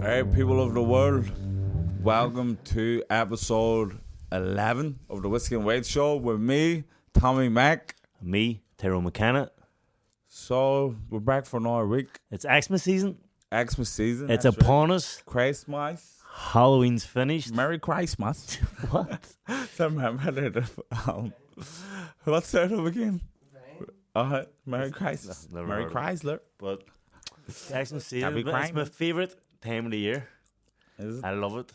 Alright, people of the world, welcome to episode 11 of the Whiskey and Wade Show with me, Tommy Mac. Me, Tyrone McKenna. So, we're back for another week. It's Xmas season. Xmas season. It's upon us. Christmas. Halloween's finished. Merry Christmas. What? What's that up again? Merry Christmas. Never Merry heard of Chrysler. But Xmas season, Happy it's my Christmas. favourite time of the year. Is it? I love it.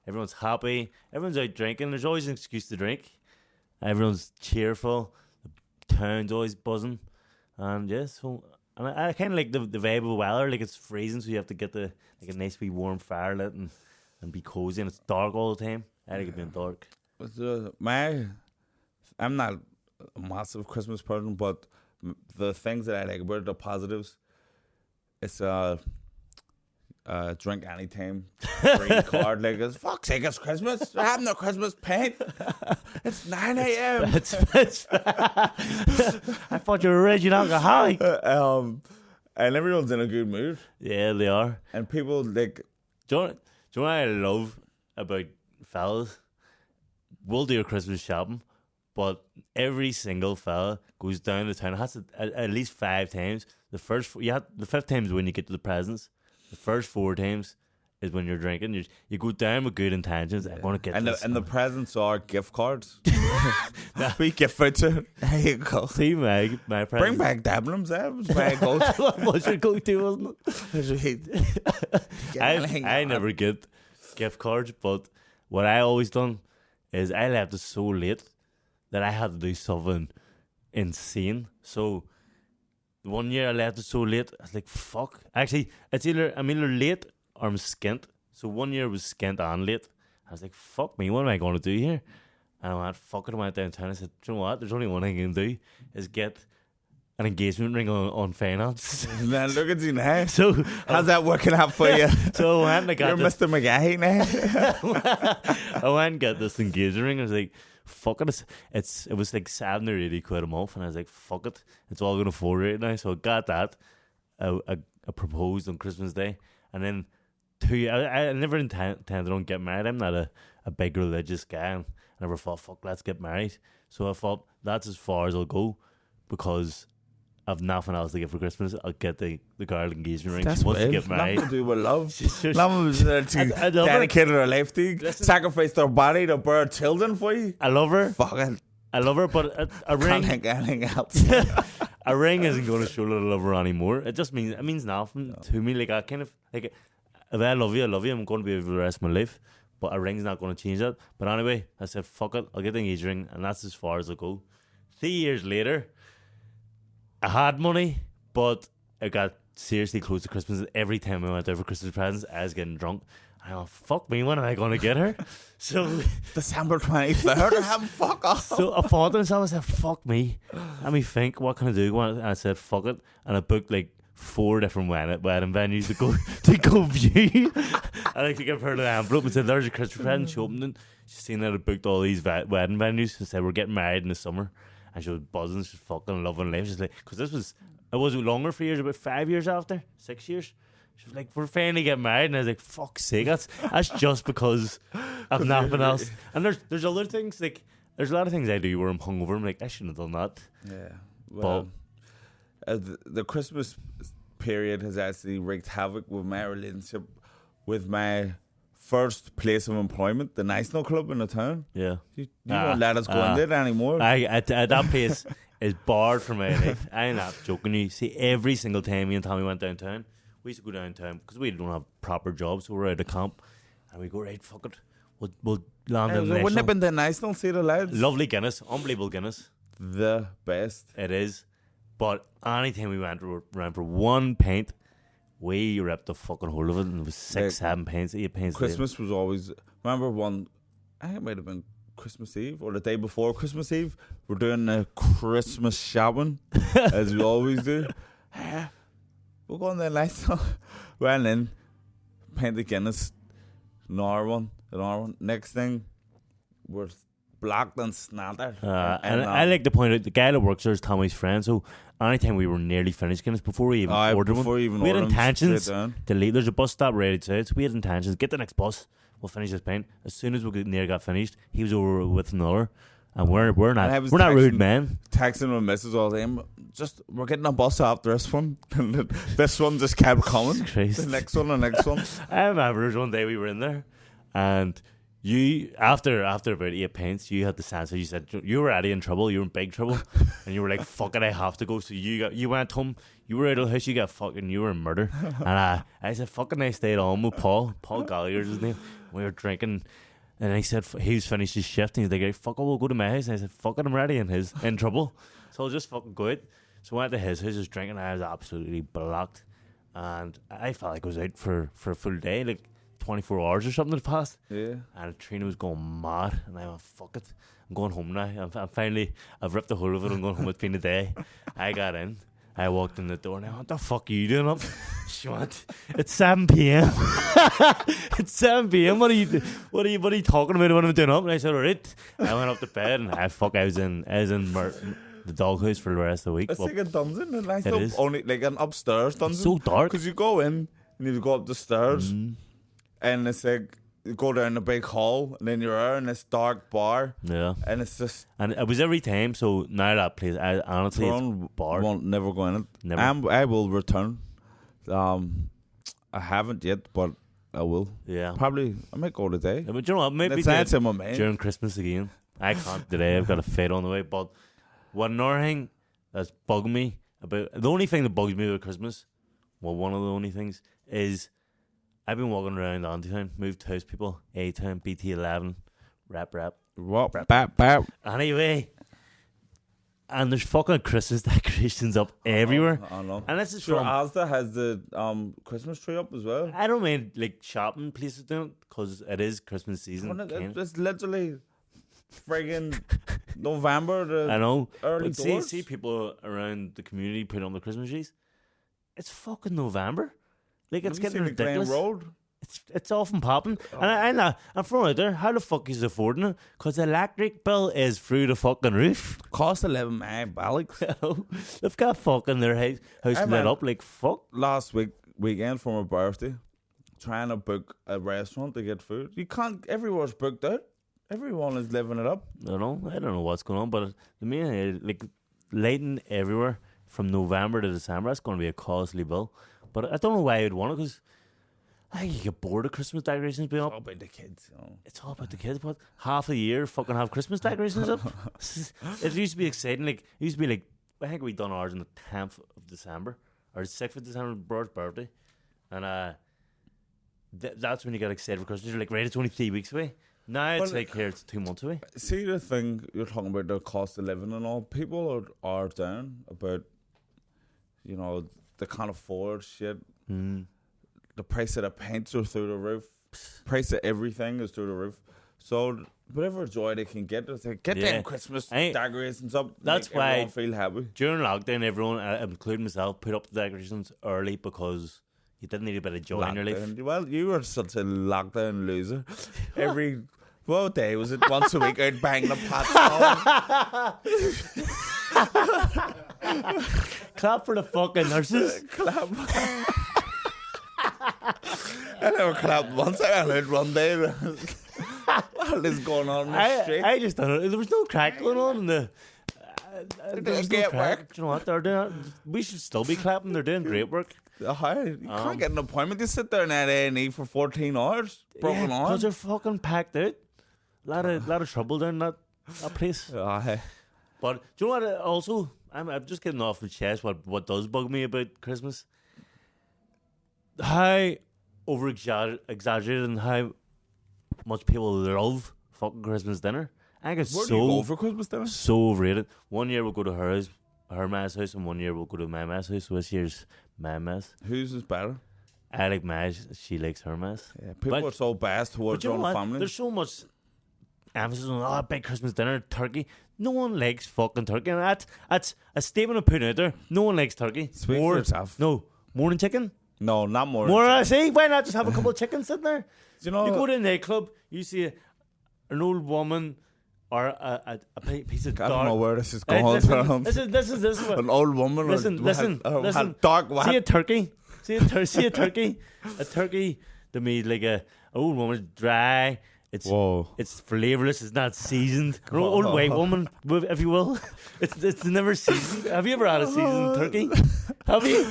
Everyone's happy. Everyone's out drinking. There's always an excuse to drink. Everyone's cheerful. The town's always buzzing. And yes, so, and I kind of like the vibe of the weather. Like it's freezing, so you have to get a nice wee warm fire lit and be cozy. And it's dark all the time. I like it being dark. I'm not a massive Christmas person, but the things that I like about it, the positives, it's drink anytime, free card. Like, it's fuck's sake, it's Christmas. I have no Christmas paint. It's 9 a.m. I thought you were a raging alcoholic. And everyone's in a good mood. Yeah, they are. And people, like, Do you know what I love about fellas? We'll do your Christmas shopping, but every single fella goes down to town. It has to at least 5 times. The fifth time is when you get to the presents. The first 4 times is when you're drinking. You go down with good intentions. I want to get this. And the presents are gift cards. We gift voucher. There you go. See my present. Bring back Debenhams. That was my go-to. What was your go-to, wasn't it? I never get gift cards, but what I always done is I left it so late that I had to do something insane. So one year I left it so late, I was like, fuck. Actually, I'm either late or I'm skint. So one year was skint and late. I was like, fuck me, what am I going to do here? And I went, fuck it, I went downtown. I said, do you know what? There's only one thing I can do, is get an engagement ring on finance. Man, look at you now. So how's that working out for you? So I went and I got You're this. Mr. McGahey now. I went and got this engagement ring. I was like, fuck it. It was like 70 or 80 quid a month. And I was like, fuck it. It's all going to afford right now. So I got that. I proposed on Christmas Day. And then I never intended on getting married. I'm not a big religious guy. And I never thought, fuck, let's get married. So I thought, that's as far as I'll go. Because I've nothing else to get for Christmas. I'll get the girl engagement ring. She wants to get married. Nothing to do with love. She's- Love was there to I love her. dedicate her life to you, Listen. sacrifice their body to bear children for you. I love her. Fuck it. I love her, but a Can't ring, think anything else. a ring isn't going to show that I love her anymore. It means nothing to me. Like I kind of like, if I love you, I love you. I'm going to be with you for the rest of my life. But a ring's not going to change that. But anyway, I said, fuck it. I'll get the engagement ring, and that's as far as I'll go. 3 years later, I had money, but I got seriously close to Christmas. Every time I went out for Christmas presents, I was getting drunk. I went, fuck me, when am I going to get her? So December 23rd, I haven't fuck off. So I thought to myself, I said, fuck me. Let me think, what can I do? And I said, fuck it. And I booked like 4 different wedding venues to go view. I like to give her the envelope and said, there's your Christmas present. She opened it. She seen that I booked all these wedding venues and said, we're getting married in the summer. And she was buzzing. She was fucking loving life. She's like, because it wasn't longer for years, about 5 years after, 6 years. She was like, we're finally getting married. And I was like, fuck's sake, that's just because of nothing else. And there's other things, like, there's a lot of things I do where I'm hungover. I'm like, I shouldn't have done that. Yeah. Well, the Christmas period has actually wreaked havoc with my relationship with my first place of employment, the National Club in the town. Yeah. You won't let us go in there anymore. That place is barred from my life. I'm not joking. You see, every single time me and Tommy went downtown, we used to go downtown because we don't have proper jobs, so we're out of camp, and we go, right, fuck it, we'll land in the Wouldn't it National. have been the National, see the lads? Lovely Guinness, unbelievable Guinness. The best. It is. But anytime we went around for 1 pint, we ripped the fucking whole of it, and it was 6, 7 pints, 8 pints. Christmas was always, remember one, I think it might have been Christmas Eve or the day before Christmas Eve, we're doing a Christmas shopping as we always do. We're going to the National. Went in, pint of Guinness, another one. Next thing, we're blocked and snattered. And I like to point out the guy that works there is Tommy's friend. So anytime we were nearly finished Guinness, before we even ordered one, we had intentions to leave. There's a bus stop right outside, so we had intentions get the next bus. We'll finish this pint. As soon as we got finished, he was over with another. And we're not rude, man. Texting my missus all the time. We're getting a bus after this one. This one just kept coming. The next one, the next one. I remember there was one day we were in there, and you after about 8 pints, you had the sense that you said you were already in trouble. You were in big trouble, and you were like, "Fuck it, I have to go." So you went home. You were out of the house. You were in murder. And I said, "Fucking," I stayed on with Paul Gallagher's his name. We were drinking. And he said he was finished his shift, and he's like, "Fuck it, we'll go to my house." And I said, "Fuck it, I'm ready." In trouble, so I'll just fucking go out. So I went to his house, was drinking. I was absolutely blocked, and I felt like I was out for a full day, like 24 hours or something had passed. Yeah. And Trina was going mad, and I went, "Fuck it, I'm going home now." I've ripped the whole of it. I'm going home. It's been a day. I got in. I walked in the door and I went, "What the fuck are you doing up?" She went, "It's 7 p.m. It's 7 p.m. What are you talking about? What am I doing up?" And I said, "All right." I went up to bed and I was in the doghouse for the rest of the week. It's like a dungeon, and it is. only like an upstairs dungeon. It's so dark because you go in and you go up the stairs, and it's like you go down the big hall, and then you're there in this dark bar. Yeah, and it's just and it was every time. So now that place, I honestly, it's bar. Won't never go in it. Never. I will return. I haven't yet, but I will. Yeah, probably I might go today. Yeah, but you know what? Maybe in my mind. During Christmas again. I can't today. I've got a fit on the way. But one other thing that's bugging me about the only thing that bugs me about Christmas, well, one of the only things is I've been walking around Antitown, moved house people, A-Town, BT11, rap. What? Bap. Anyway, and there's fucking Christmas decorations up everywhere. I know. And this is sure, from Asda has the Christmas tree up as well. I don't mean like shopping places doing it, because it is Christmas season. It's literally friggin' November. I know. Early but doors. see people around the community putting on the Christmas trees. It's fucking November. Like, it's getting ridiculous. Road? It's often popping. And I'm from out there. How the fuck is affording it? Because the electric bill is through the fucking roof. Cost 11 man, Alex. They've got fucking their house lit up like fuck. Last weekend for my birthday, trying to book a restaurant to get food. You can't. Everyone's booked out. Everyone is living it up. I don't know what's going on, but the main like lighting everywhere from November to December. That's going to be a costly bill. But I don't know why I'd want it, because I think you get bored of Christmas decorations being up. It's all about the kids. It's all about the kids, but half a year fucking have Christmas decorations up. It used to be exciting. Like, it used to be like, I think we done ours on the 10th of December, or the 6th of December, Broad's birthday. And that's when you get excited for Christmas. You're like, right, it's only 3 weeks away. Now it's like, here, it's 2 months away. See, the thing you're talking about, the cost of living and all, people are down about, they can't afford shit. The price of the paints are through the roof. Price of everything is through the roof. So whatever joy they can get, they get them Christmas decorations up. That's why everyone feel happy. During lockdown, everyone, including myself, put up the decorations early because you didn't need a bit of joy in your life. Well, you were such a lockdown loser. What day was it? Once a week I'd bang the pots. Clap for the fucking nurses. Clap. I never clapped once. I heard one day. What is going on in the street? I just don't know. There was no crack going on in the. There was no crack. Do you know what they're doing? We should still be clapping. They're doing great work. You can't get an appointment. You sit there in that A&E for 14 hours. Broken arm. Because they're fucking packed out. Lot of trouble down that place. But do you know what? Also, I'm just getting off the chest. What does bug me about Christmas? How over exaggerated and how much people love fucking Christmas dinner. I think it's Where do you go for Christmas dinner? So overrated. One year we'll go to her ma's house, and one year we'll go to my ma's house. So this year's my ma's. Whose is better? I like my. She likes her ma's. Yeah, people are so biased towards their own family. There's so much emphasis on big Christmas dinner, turkey. No one likes fucking turkey, and that's a statement I'm putting out there. No one likes turkey. Speak for yourself. No, more than chicken. No, not more. More than see? Why not just have a couple of chickens sitting there? You know, you go to a nightclub, you see an old woman or a piece of I don't know dark. where this is Hey, going. listen, this is what. An old woman. Listen, listen. Dark what? See a turkey. See a turkey. A turkey to me like a old woman, dry. It's Whoa. it's flavorless. It's not seasoned. An old white woman, if you will. It's never seasoned. Have you ever had a seasoned turkey? Have you?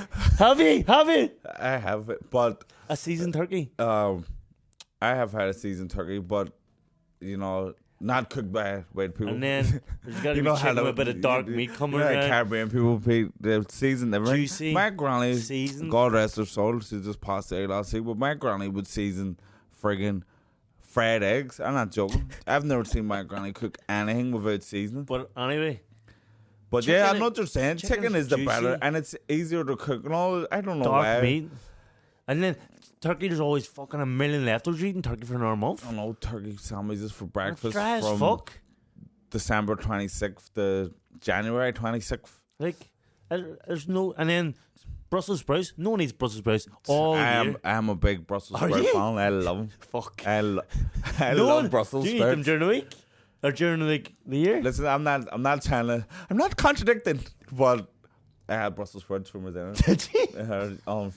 I have it, but A seasoned turkey. I have had a seasoned turkey, but you know, not cooked by white people. And then there's got to be chicken with a bit of dark meat coming around. Caribbean people they season everything. Juicy, My granny, seasoned. God rest her soul, she just passed away last week. But my granny would season friggin' fried eggs. I'm not joking. I've never seen my granny cook anything without seasoning. But anyway, But chicken yeah, I'm is- not just saying. Chicken chicken's is the juicy. better, and it's easier to cook. And all I don't know dark why. meat. And then turkey, there's always fucking a million leftovers. You're eating turkey for another month. I don't know, turkey sandwiches for That's breakfast dry as from fuck. December 26th to January 26th. Like, there's no. And then Brussels sprouts. No one eats Brussels sprouts all year. I'm a big Brussels Are sprout you? fan. I love them. Fuck. I No love one. Brussels Do you eat them sprouts. during the week or during like the year? Listen, I'm not trying to. I'm not contradicting, but I had Brussels sprouts for my dinner. Did you? on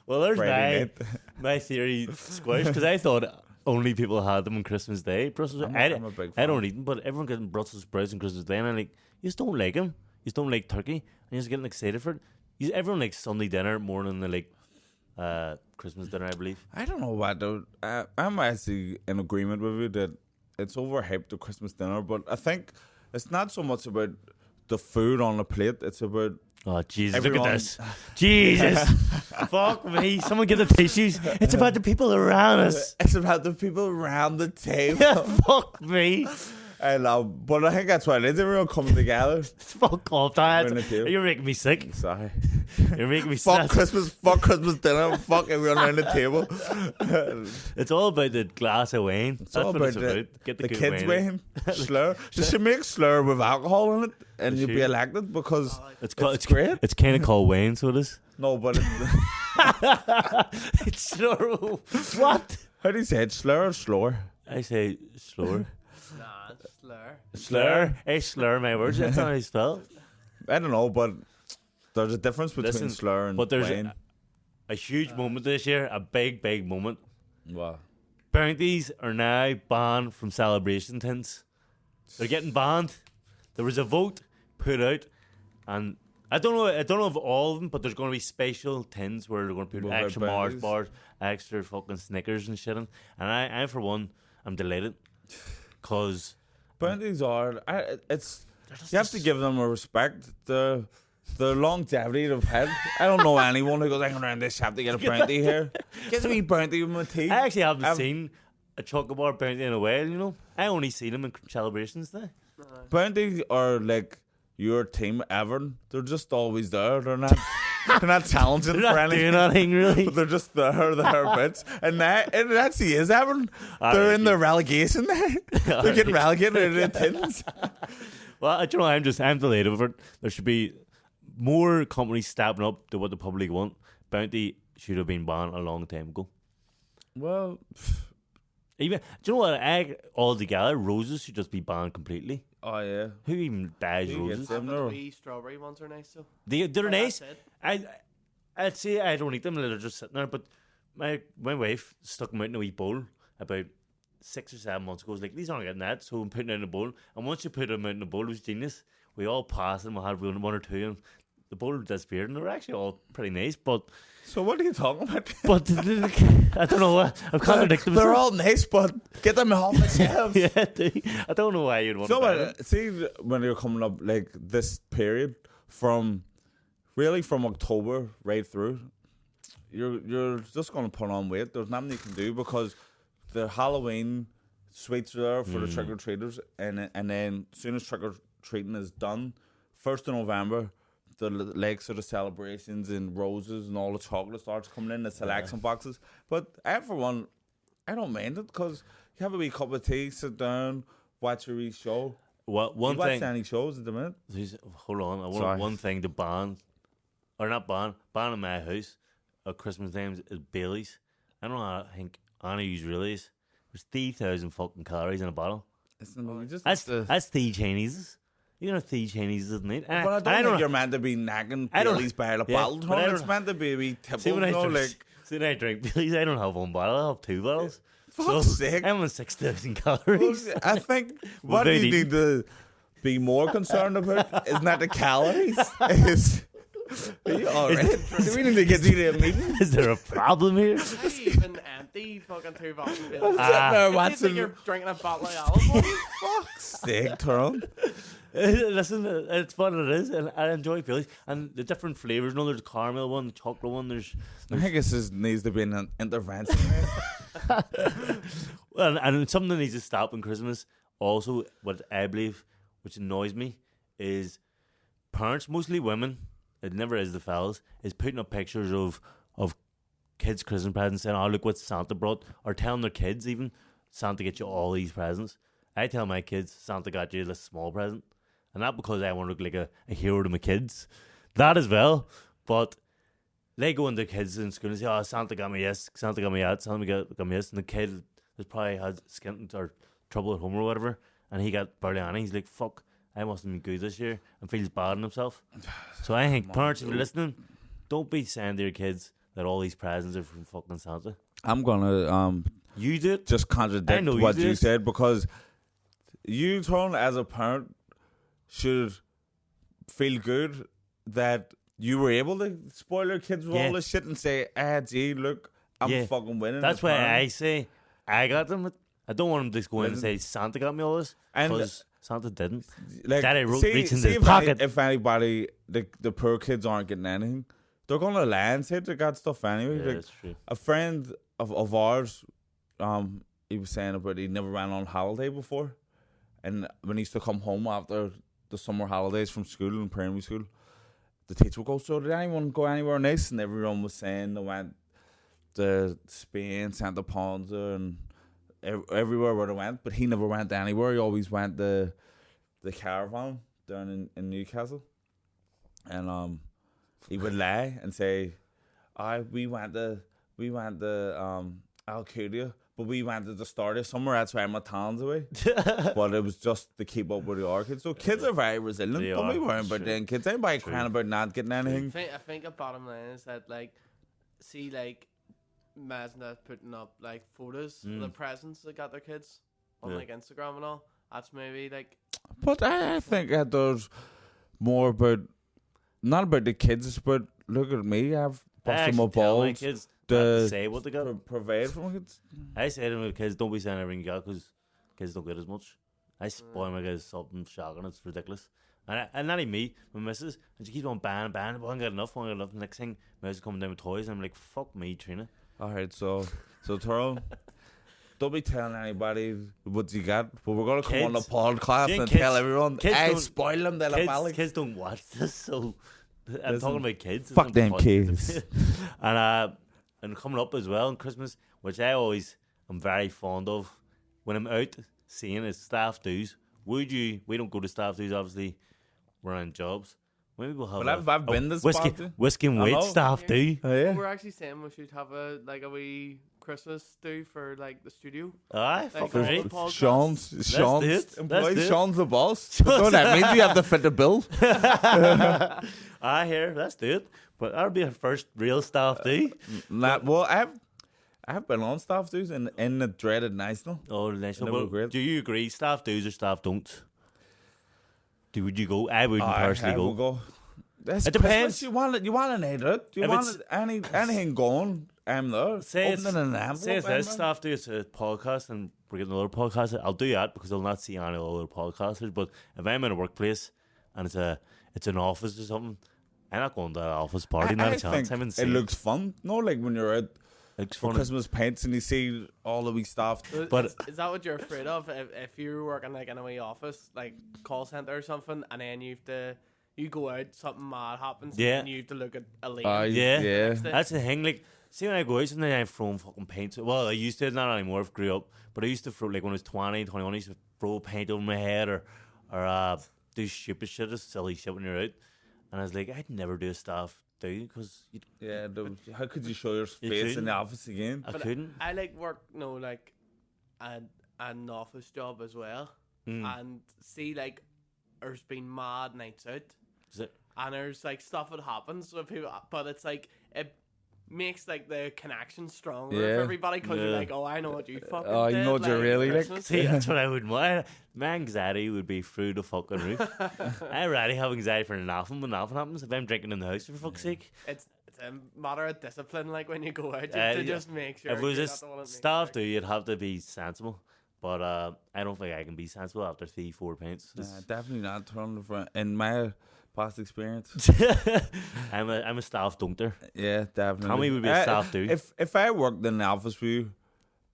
Well, there's Friday night. my theory squashed because I thought only people had them on Christmas Day. Brussels. I'm I a big I fan. don't eat them, but everyone gets Brussels sprouts on Christmas Day, and I'm like, you just don't like them. You just don't like turkey, and you're just getting excited for it. Everyone likes Sunday dinner more than they like Christmas dinner, I believe. I don't know what though. I'm actually in agreement with you that it's overhyped the Christmas dinner, but I think it's not so much about the food on the plate. It's about Oh Jesus! Everyone- Look at this. Jesus! Fuck me! Someone get the tissues. It's about the people around us. it's about the people around the table. Fuck me! I love, but I think that's what it is. Everyone coming together. Fuck off, Dad. Around the table. You're making me sick. Sorry. You're making me Fuck sick. Christmas dinner. Fuck everyone around the table. It's all about the glass of wine. It's That's all what about it's about. Get the good kids wine. with him. Slur. They should make slur with alcohol in it, and They you'll be should. elected because It's great. It's kind of called wine, so it is. No, but It's slower. What? how do you say it? Slur or slower? I say slower. Nah, it's slur. Slur. I slur my words. That's how I spell. I don't know, but there's a difference between Listen, slur and but there's wine. a huge moment this year. A big moment. Wow. Bounties are now banned from celebration tins. They're getting banned. There was a vote put out, and I don't know of all of them, but there's going to be special tins where they're going to put Without extra Mars bounties. bars, extra fucking Snickers and shit in. And I for one, I'm delighted because Bounties are. It's you have to give them a respect. The longevity they've had. I don't know anyone who goes, I'm going around this shop to get a bounty here. Get a wee bounty with my teeth. I actually haven't I've- seen a chocolate bar bounty in a while. You know, I only see them in celebrations now. Bounties are like your team Everton. They're just always there. They're not challenging They're for not anything. doing anything really. But they're just there bits. And it actually is Everton. They're in the relegation there. They're getting relegated in the tins. Well, do you know, I'm delighted with it. There should be more companies stepping up to what the public want. Bounty should have been banned a long time ago. Well, Even do you know what? Altogether, roses should just be banned completely. oh yeah. Who even buys Who roses? gets them? But no. the wee strawberry ones are nice though. They're Oh, nice. that's it. I'd say I don't eat them; they're just sitting there. But my wife stuck them out in a wee bowl about 6 or 7 months ago. I was like, these aren't getting that, so I'm putting it in a bowl. And once you put them out in a bowl, it was genius. We all passed them. We had one or two, and the bowl disappeared. And they were actually all pretty nice. But So what are you talking about? I don't know. I'm contradicting They're myself. all nice, but get them off the shelves. Yeah, I don't know why you'd want So to buy them. see when you're coming up like this period from October right through, you're just gonna put on weight. There's nothing you can do because the Halloween sweets are there for the trick or treaters, and then as soon as trick or treating is done, 1st of November, the legs of the celebrations and roses and all the chocolate starts coming in the selection boxes. But I, for one, I don't mind it because you have a wee cup of tea, sit down, watch a wee show. What one You watch thing? any shows at the minute? Hold on, I want Sorry. one thing to ban, or not ban in my house at Christmas times is Bailey's. I don't know. I think Anna use realize there's 3,000 fucking calories in a bottle. Listen, you just That's the Chinese. You know, the Chinese, isn't it? And but I and don't think you're meant to be nagging I don't- Baileys by the yeah, bottle. but I Tom. It's don't- meant to be a wee See tipple, when I you know, drink, like see when I drink Baileys, I don't have one bottle. I have 2 bottles. fuck's sake. I'm on 6,000 calories. I think what very you need to be more concerned about is not the calories. Is are you alright? Do we need to get you to a meeting? Is there a problem here? How do you even empty fucking 2 bottles of Baileys? Ah. No, You what's think in you're drinking a bottle of olive oil? fuck's sake, Tyrone? Listen, it's what it is, and I enjoy Baileys. And the different flavours, you know, there's caramel one, the chocolate one, there's... I think this needs to be an intervention. and something that needs to stop in Christmas, also, what I believe, which annoys me, is parents, mostly women, it never is the fellas, is putting up pictures of kids' Christmas presents saying, oh, look what Santa brought, or telling their kids even, Santa get you all these presents. I tell my kids, Santa got you this small present. And not because I want to look like a hero to my kids. That as well. But they go into kids in school and say, oh, Santa got me this, Santa got me that, Santa got me this. And the kid has probably had skin or trouble at home or whatever. And he got barely on it. He's like, fuck, I must have been good this year. And feels bad on himself. So I think parents, if you're listening, don't be saying to your kids that all these presents are from fucking Santa. I'm gonna You do it. just I contradict know you what do you this. said because you, Tyrone, as a parent, should feel good that you were able to spoil your kids with Yeah. all this shit and say, gee, look, I'm Yeah. fucking winning. That's as why parent." I say I got them. I don't want them to just go in and say Santa got me all this. And- Because Santa didn't. Like, Daddy reached into his if pocket. if anybody, the poor kids aren't getting anything, they're gonna lie and say they got stuff anyway. Yeah, Like, that's true. a friend of ours, he was saying about he never ran on holiday before, and when he used to come home after the summer holidays from school and primary school, the teacher would go, "So did anyone go anywhere nice?" And everyone was saying they went to Spain, Santa Ponza, and everywhere where they went, but he never went anywhere. He always went to the caravan down in Newcastle, and he would lie and say, we went to Alcudia, but we went to the start of summer. That's why my town's away." But it was just to keep up with the orchids. So kids are very resilient. They Don't be are, worrying it's about true. them kids. Anybody True. crying about not getting anything? I think a bottom line is that, like, see, like, imagine that putting up, like, photos of the presents they got their kids on, Yeah. like, Instagram and all. That's maybe, like, But I think that there's more about, not about the kids, it's about, look at me, I've I busted my actually tell my balls kids not to to say what they got. provide for my kids. I say to my kids, don't be saying everything you got because kids don't get as much. I spoil my kids something shocking. It's ridiculous. And not even me, my missus, and she keeps on bang. I haven't got enough. Next thing, my missus coming down with toys, and I'm like, fuck me, Trina. Alright, so Tyrone, don't be telling anybody what you got, but we're gonna come on the Kids. podcast Yeah, and kids- tell everyone, kids I don't- spoil them, they're Kids don't watch this, so I'm Listen, talking about kids. fuck It's them not fun. kids. And coming up as well on Christmas, which I always am very fond of, when I'm out seeing is staff dues. We don't go to staff dues, obviously, we're on jobs. Maybe we'll have Well, I've been to whiskey, spot, whiskey and I wheat know. staff do. Oh, yeah. we're actually saying we should have a wee Christmas do for, like, the studio. Aye, Like, fucking all right. the podcasts. Sean's do it. employee. Let's do it. Sean's the boss. No, that means you have to fit the bill. I hear, let's do it. But that'll be our first real staff do. Well, I have been on staff dues in the dreaded national. Oh, the national. Never But regret. do you agree, staff do's or staff don't? Would you go? I wouldn't personally I will go. go. That's It depends. Christmas. You want a night out. You If want it's- anything going. I'm there. Say it's, Opening an envelope. say it's I'm this there. staff do, it's a podcast and we're getting another podcast. I'll do that because I'll not see any other podcasters. But if I'm in a workplace and it's an office or something, I'm not going to that office party. Not a chance. I'm think insane. it looks fun. No, like when you're out Looks for funny. Christmas paints and you see all the wee stuff. But- is that what you're afraid of? If you're working, like, in a wee office, like call center or something, and then you go out, something mad happens, Yeah. and you have to look at a lane. Yeah. yeah. That's the thing. Like, see, when I go out, sometimes I'm throwing fucking paint. Well, I used to, not anymore. I've grew up, but I used to throw, like, when I was 20, 21, I used to throw paint over my head or do stupid shit, just silly shit when you're out. And I was like, I'd never do a staff do because Yeah, how could you show your You face in couldn't. the office again? I But couldn't. I like work, like an office job as well. and see like there's been mad nights out, Is it? and there's like stuff that happens with people, but it's like it makes like the connection stronger Yeah. for everybody because you're Yeah. like, oh, I know what you fucking Oh, you did, know what you're like, really at like. Christmas. See, that's what I would want. My anxiety would be through the fucking roof. I already have anxiety for nothing when nothing happens. If I'm drinking in the house, for fuck's sake. It's a matter of discipline, like when you go out, to Yeah. just make sure. If it was you're just not the one that makes staff it. do, you'd have to be sensible. But I don't think I can be sensible after 3-4 pints. Nah, definitely not turn the front. In my past experience, I'm a staff dunkter. yeah, definitely. Tommy would be a staff do. If I worked in the office with you,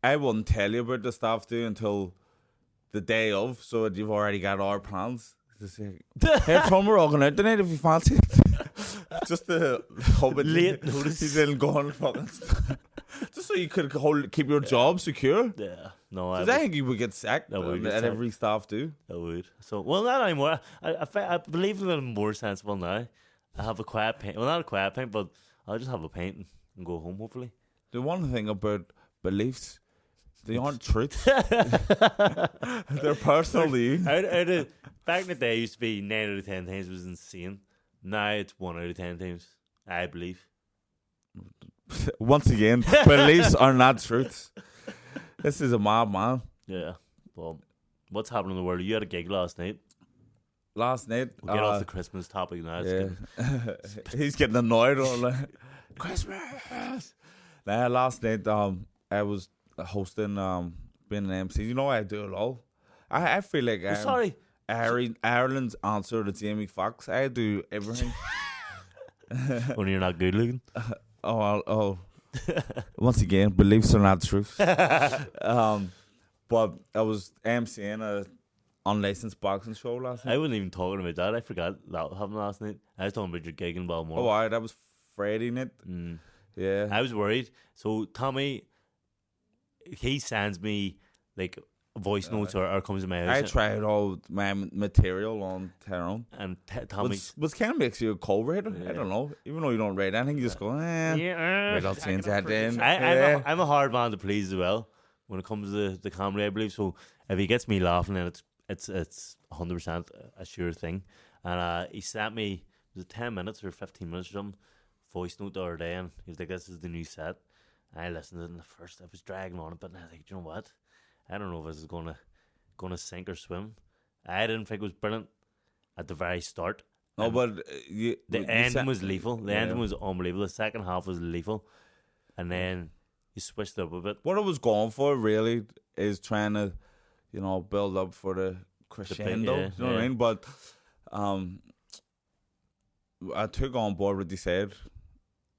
I wouldn't tell you about the staff do until the day of, so that you've already got our plans. Just say, hey, Tom, we're all going out tonight if you fancy it. Just to hope it Late notice. You didn't go on fucking just so you could keep your job secure. Yeah. No, Because I think you would get sacked I would get at sacked. every staff do. I would. So, well, not anymore. I believe that I'm more sensible now. I have a quiet paint. Well, not a quiet paint, but I'll just have a paint and go home, hopefully. The one thing about beliefs, they aren't truth. They're personal to you. Back in the day, it used to be 9 out of 10 times. It was insane. Now it's 1 out of 10 times. I believe. Once again, beliefs are not truths. This is a mob, man. Yeah. Well, what's happening in the world? You had a gig last night. Last night, We'll get off the Christmas topic now. It's yeah. getting- He's getting annoyed on like Christmas. Nah, last night, I was hosting, being an MC. You know, I do it all. I feel like Oh, sorry. Ireland's answer to Jamie Foxx. I do everything. When you're not good looking. Oh. Once again, beliefs are not truth. But I was MCing a unlicensed boxing show last night. I wasn't even talking about that. I forgot that happened last night. I was talking about your gig in Balmore. Oh, wow, that was Friday night. Mm. Yeah. I was worried. So Tommy, he sends me like voice notes or comes to my I house. tried all my material on Tyrone. And Tommy, Which kind of makes you a co-writer. Yeah. I don't know. Even though you don't write anything, you just go, yeah, wait, I'll Taking change a that then. producer. Yeah. I'm a hard man to please as well when it comes to the comedy, I believe. So if he gets me laughing, then it's 100% a sure thing. And he sent me, was it 10 minutes or 15 minutes or something, voice note the other day, and he was like, this is the new set. And I listened to it, and the first I was dragging on a bit, and I was like, do you know what? I don't know if this is gonna sink or swim. I didn't think it was brilliant at the very start. No, And but the ending was lethal. The Yeah. ending was unbelievable. The second half was lethal, and then you switched it up a bit. what I was going for really is trying to, build up for the crescendo. yeah, you know what I yeah. mean? But I took on board what they said,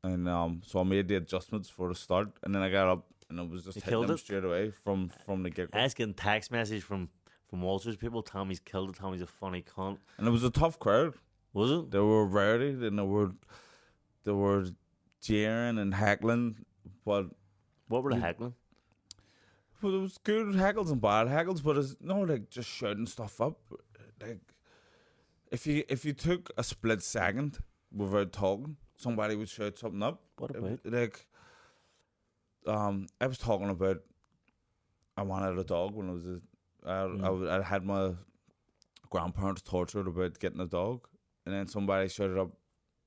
and so I made the adjustments for the start, and then I got up and it was just You hitting killed them it? straight away from the get go. I was getting text message from Walters people. Tommy's killed it. Tommy's a funny cunt. And it was a tough crowd. Was it? They were rowdy, and they were jeering and heckling, but What were the heckling? Well, it was good hackles and bad hackles, but it's like just shouting stuff up. Like if you took a split second without talking, somebody would shout something up. What about? Like I was talking about I wanted a dog when I had my grandparents tortured about getting a dog, and then somebody shouted up,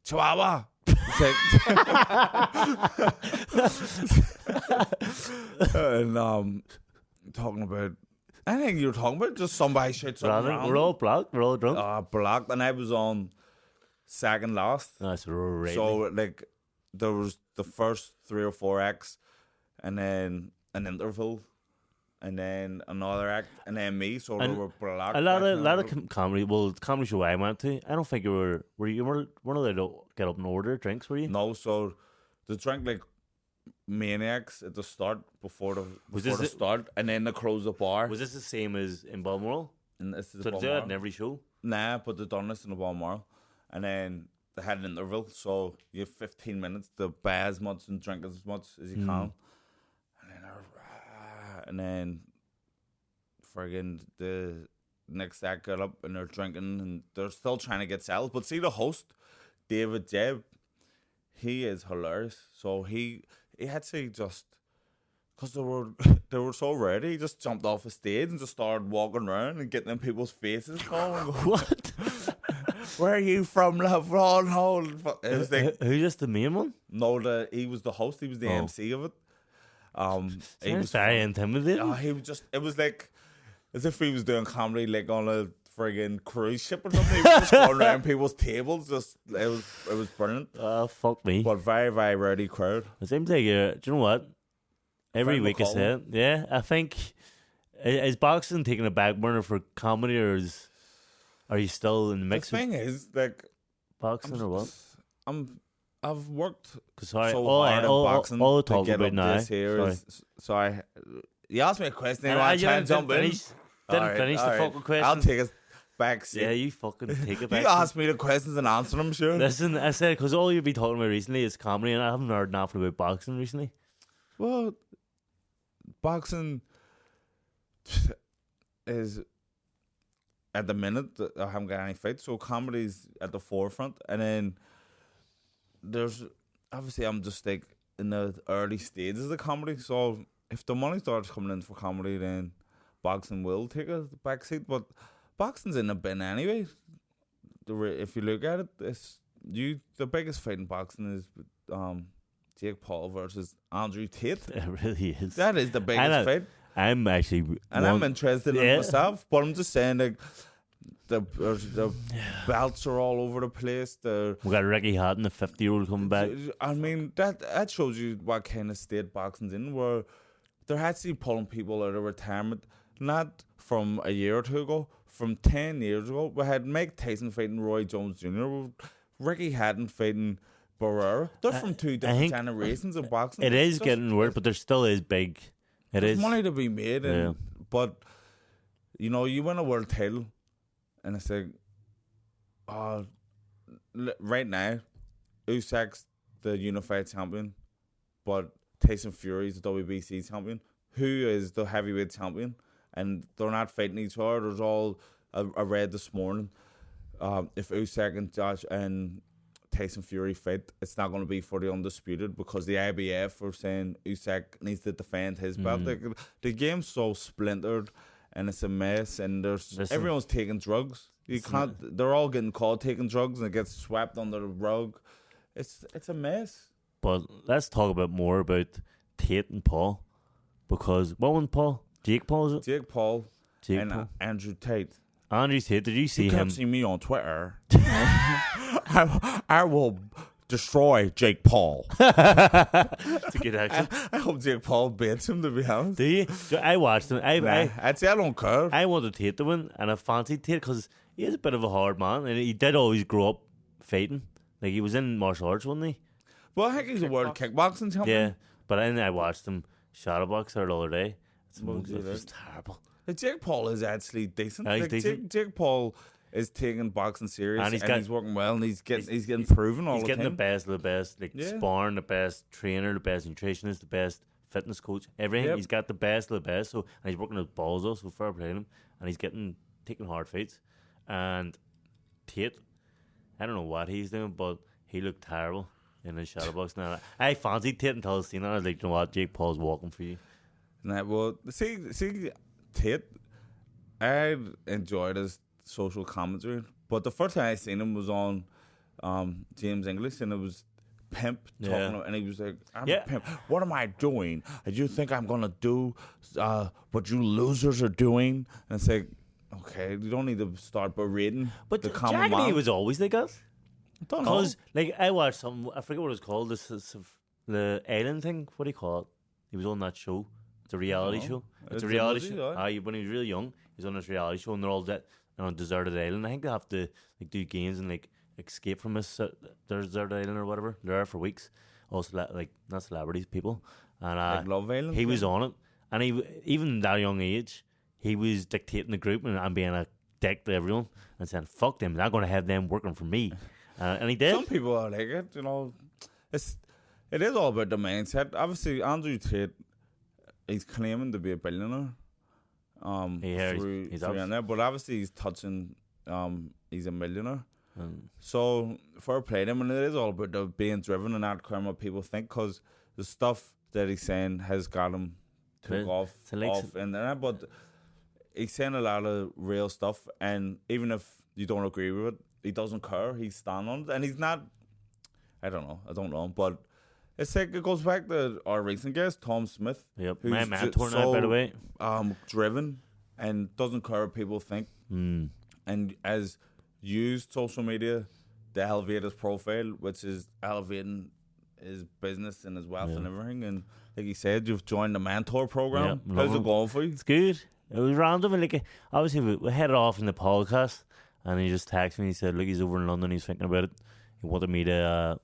Chihuahua. It's like, and talking about, I think you were talking about just somebody shouted something Random. We're all blocked. We're all drunk. blocked, and I was on second last. That's right. So like there was the first 3 or 4 acts, and then an interval, and then another act, and then me. So And we were blocked. a lot back of comedy. Well, the comedy show I went to, I don't think you weren't allowed to get up and order drinks, were you? No, so they drank like maniacs at the start before the start, and then they closed the bar. Was this the same as in Balmoral? And this is So they do that in every show. Nah, but they done this in the Balmoral, and then they had an interval, so you have 15 minutes to buy as much and drink as much as you can, and then friggin' the next act got up and they're drinking and they're still trying to get sales. But see the host, David Jebb, he is hilarious. So he had to just Because they were so ready. He just jumped off the stage and just started walking around and getting in people's faces. What? Where are you from, love? It was like, Who's just the main one? no, he was the host. He was the MC of it. He Sounds was very intimidating. he was just. It was like as if he was doing comedy like on a friggin' cruise ship or something. He was just going around people's tables. Just it was brilliant. Oh, fuck me. But very, very rowdy crowd. It seems like do you know what? Every Frank week I McCollum. say it. Yeah, I think is boxing taking a back burner for comedy, or are you still in the The mix with thing is, like, boxing or what? I've worked Cause sorry, so all, hard in all, boxing all to talk get about up now. this here. Sorry. So you asked me a question. You And want to try and didn't jump in? finish, didn't finish the fucking question. I'll take a back seat. Yeah, you fucking take it back. You ask me the questions and answer them, sure. Listen, I said because all you've been talking about recently is comedy, and I haven't heard nothing about boxing recently. Well, boxing is at the minute I haven't got any fights, so comedy's at the forefront, and then there's obviously I'm just like in the early stages of comedy. So if the money starts coming in for comedy, then boxing will take a backseat. But boxing's in a bin anyway. If you look at it, the biggest fight in boxing is Jake Paul versus Andrew Tate. It really is. That is the biggest fight. I'm actually, And I'm interested in Yeah. myself, but I'm just saying, like, the belts are all over the place. We got Ricky Hatton, the 50-year-old, coming back. I mean, that shows you what kind of state boxing's in, where they're actually pulling people out of retirement, not from a year or two ago, from 10 years ago. We had Mike Tyson fighting Roy Jones Jr., Ricky Hatton fighting Barrera. They're from two different think generations of boxing. It is It's getting worse, but there still is big. It There's is. money to be made, Yeah. but you know, you win a world title, and it's like, right now, Usyk's the unified champion, but Tyson Fury's the WBC champion. Who is the heavyweight champion? And they're not fighting each other. There's all I read this morning. If Usyk and Josh and Tyson Fury fight, it's not going to be for the undisputed because the IBF are saying Usyk needs to defend his belt. The game's so splintered and it's a mess, and everyone's taking drugs. You can't. They're all getting caught taking drugs, and it gets swept under the rug. It's a mess. But let's talk more about Tate and Paul, because what one Paul? Jake Paul, is it? Jake Paul and Paul. Andrew Tate. Andrew Tate, did you see You him? can't see me on Twitter. I will destroy Jake Paul. It's a good action. I hope Jake Paul beats him, to be honest. Do you? So I watched him. I don't care. I wanted Tate to win, and I fancied Tate because he is a bit of a hard man, and he did always grow up fighting. Like, he was in martial arts, wasn't he? Well, I think he's a world kickboxing champion. Yeah, but then I watched him shadowbox the other day. What was It it was like? terrible. Jake Paul is actually decent. He's Like, decent. Jake Paul is taking boxing serious, And and he's working well, and he's getting proven all He's the getting time. the best of the best, like Yeah. sparring, the best trainer, the best nutritionist, the best fitness coach, everything. Yep. He's got the best of the best. So, and he's working his balls off. So fair play to him, and he's taking hard fights. And Tate, I don't know what he's doing, but he looked terrible in his shadow box. Now I fancied Tate until I seen it. I was like, you know what, Jake Paul's walking for you. Nah, well, see, Tate, I enjoyed his social commentary, but the first time I seen him was on James English, and it was Pimp talking, and he was like, "I'm a pimp. What am I doing? And you think I'm gonna do what you losers are doing?" And it's like, okay, you don't need to start berating But the common Jaggedy man. was always like that. I don't know. Because, like, I watched something, I forget what it was called, the Island thing, what do you call it? He was on that show. It's a reality show. It's a reality show. When he was really young, he was on this reality show, and they're all on a deserted island. I think they have to like do games and like escape from this deserted island or whatever. They're there for weeks. Also, like, not celebrities, people. And Like Love Island. he was on it, and even at that young age, he was dictating the group and being a dick to everyone and saying, "Fuck them, I'm not going to have them working for me." And he did. Some people are like it, you know. It is all about the mindset. Obviously, Andrew Tate, he's claiming to be a billionaire. He's on there, but obviously he's touching. He's a millionaire. So fair play to him, and it is all about being driven and not caring what people think, because the stuff that he's saying has got him took But off it's like- off internet, but he's saying a lot of real stuff, and even if you don't agree with it, he doesn't care. He's standing on it, and he's not. I don't know, but it's like it goes back to our recent guest, Tom Smith. Yep. who's My ju- mentor now, by the way. driven and doesn't care what people think, Mm. and has used social media to elevate his profile, which is elevating his business and his wealth Yeah. and everything. And like he said, you've joined the mentor program. Yeah, How's love it it. going for you? It's good. It was random. And like, obviously, we headed off in the podcast, and he just texted me. He said, "Look, he's over in London. He's thinking about it. He wanted me to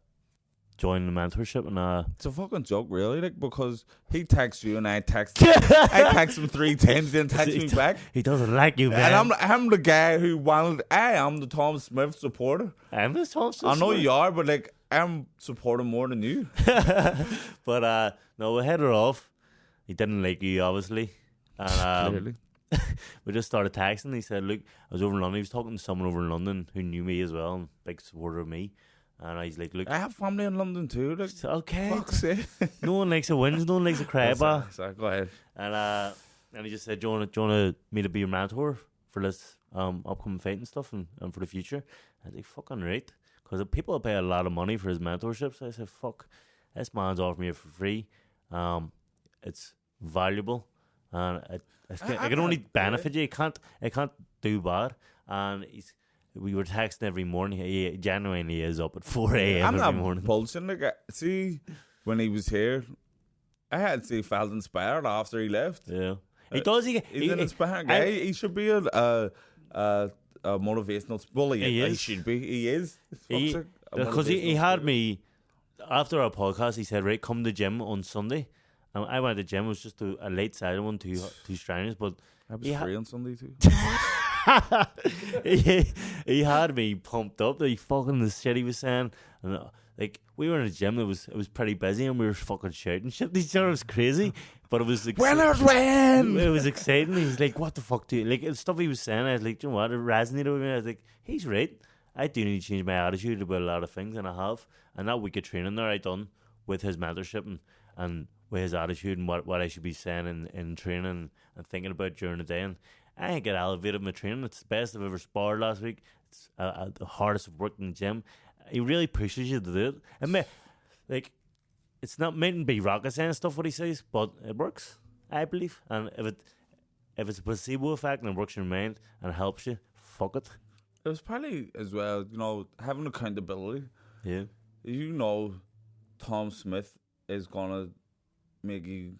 join the mentorship." And It's a fucking joke, really, like, because he texts you and I text him 3 times, then text me back. he doesn't like you, man. And I'm the guy who wanted. I'm the Tom Smith supporter. I'm this Thompson. I know you are, but like I'm supporting more than you. But no, we headed off. He didn't like you, obviously. And Clearly. we just started texting. He said, "Look, I was over in London." He was talking to someone over in London who knew me as well, and big supporter of me. And he's like, "Look, I have family in London too. Like, it's okay. fuck's sake. No one likes a wins. No one likes a cry bar." Sorry, go ahead. And he just said, do you want me to be your mentor for this upcoming fight and stuff and for the future? I was like, fucking right. Because people pay a lot of money for his mentorship. So I said, fuck, this man's offering me it for free. It's valuable. And I can only benefit you. I can't do bad. And we were texting every morning. He genuinely is up at 4 a.m. I'm every not morning. bullshitting. Like, see, when he was here, I had to say felt inspired after he left. Yeah. He does. He's an inspiring guy. He should be a motivational. Well, he should be. He is. Because he had me after our podcast. He said, "Right, come to the gym on Sunday." And I went to the gym. It was just a late Saturday one, two streamers, but I was free on Sunday too. he had me pumped up. Like fucking the shit he was saying, and like we were in a gym. It was pretty busy, and we were fucking shouting shit. Each other. It was crazy, but it was Winners win. It was exciting. He's like, "What the fuck do you like?" Stuff he was saying. I was like, "Do you know what?" It resonated with me. I was like, "He's right. I do need to change my attitude about a lot of things, and I have." And that week of training there, I done with his mentorship and with his attitude and what I should be saying in training and thinking about during the day. And I get elevated in my training. It's the best I've ever sparred last week. It's the hardest I've worked in the gym. He really pushes you to do it. And like, it's not meant to be rocket science stuff what he says, but it works, I believe. And if it's a placebo effect and it works in your mind and it helps you, fuck it. It was probably as well, having accountability. Yeah. Tom Smith is gonna make you